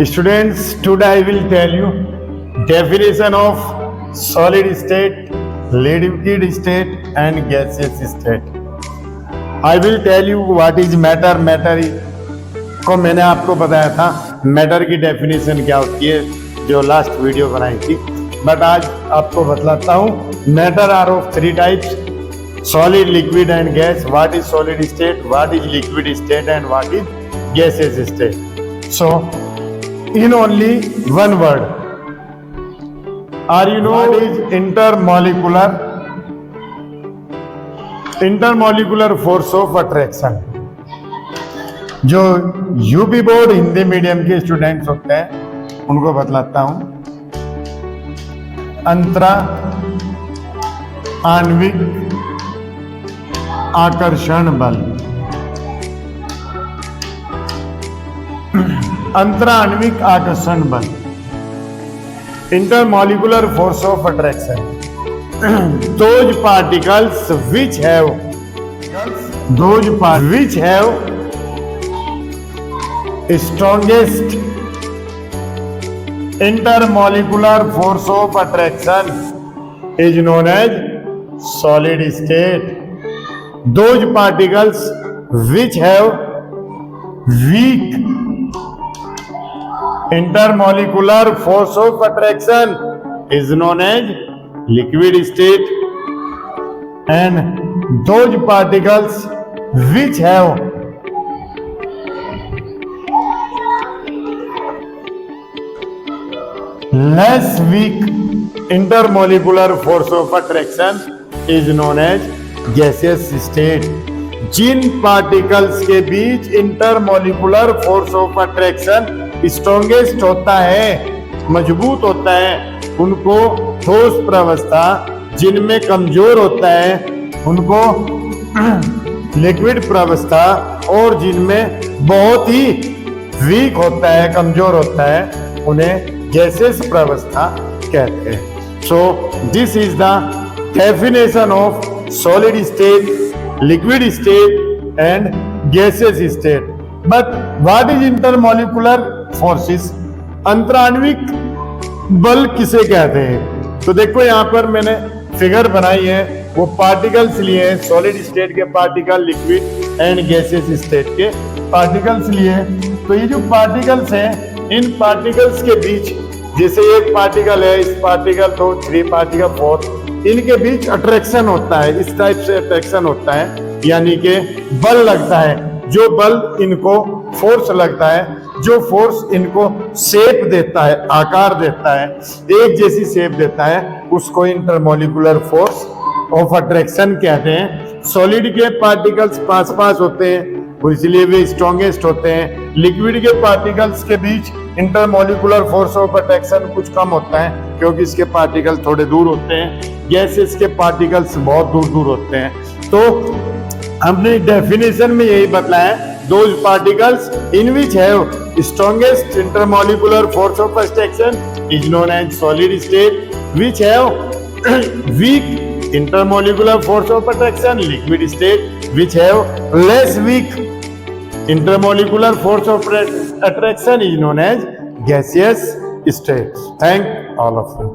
Students, today I will tell you definition of solid state, liquid state and gaseous state. I will tell you what is matter. Matter को मैंने आपको बताया था matter की definition क्या होती है जो लास्ट वीडियो बनाई थी, बट आज आपको बतलाता हूँ matter are of three types: solid, liquid and gas. What is solid state, what is liquid state and what is gaseous state? So in only one word, are you know what is intermolecular force of attraction? जो UP board Hindi medium के students होते हैं उनको बतलाता हूं। अंतरा आणविक आकर्षण बल, अंतरा आणविक आकर्षण बल, intermolecular force of attraction. Those particles which have strongest intermolecular force of attraction is known as solid state. Those particles which have weak intermolecular force of attraction is known as liquid state, and those particles which have less weak intermolecular force of attraction is known as gaseous state. जिन particles के बीच intermolecular force of attraction strongest होता है, मजबूत होता है, उनको ठोस प्रवस्था, जिनमें कमजोर होता है उनको लिक्विड प्रवस्था, और जिनमें बहुत ही वीक होता है, कमजोर होता है, उन्हें गैसेस प्रवस्था कहते हैं. So this is the definition of solid state, liquid state and gaseous state. But what is intermolecular forces? अंतराण्विक बल किसे कहते हैं? तो देखो यहाँ पर मैंने फिगर बनाई है, वो पार्टिकल्स लिए हैं, सॉलिड स्टेट के particle, liquid and gaseous state के पार्टिकल्स लिए। तो ये जो पार्टिकल्स हैं, इन पार्टिकल्स के बीच, जैसे एक पार्टिकल है, इस पार्टिकल 2, 3 पार्टिकल 4, इनके बीच अट्रैक्शन होता है, इस टाइप से अट्रैक्शन होता है, यानी कि बल लगता है। जो बल इनको फोर्स लगता है, जो फोर्स इनको शेप देता है, आकार देता है, एक जैसी शेप देता है, उसको इंटरमोलिकुलर फोर्स ऑफ अट्रैक्शन कहते हैं। सॉलिड के पार्टिकल्स पास पास होते हैं, इसलिए वे स्ट्रॉन्गेस्ट होते हैं। लिक्विड के पार्टिकल्स के बीच इंटरमोलिकुलर फोर्स ऑफ अट्रैक्शन कुछ कम होता है, क्योंकि इसके पार्टिकल थोड़े दूर होते हैं, गैसेस के पार्टिकल्स बहुत दूर दूर होते हैं। तो हमने डेफिनेशन में यही बताया, those particles in which have strongest intermolecular force of attraction is known as solid state, which have weak intermolecular force of attraction, liquid state, which have less weak intermolecular force of attraction is known as gaseous state. Thank all of you.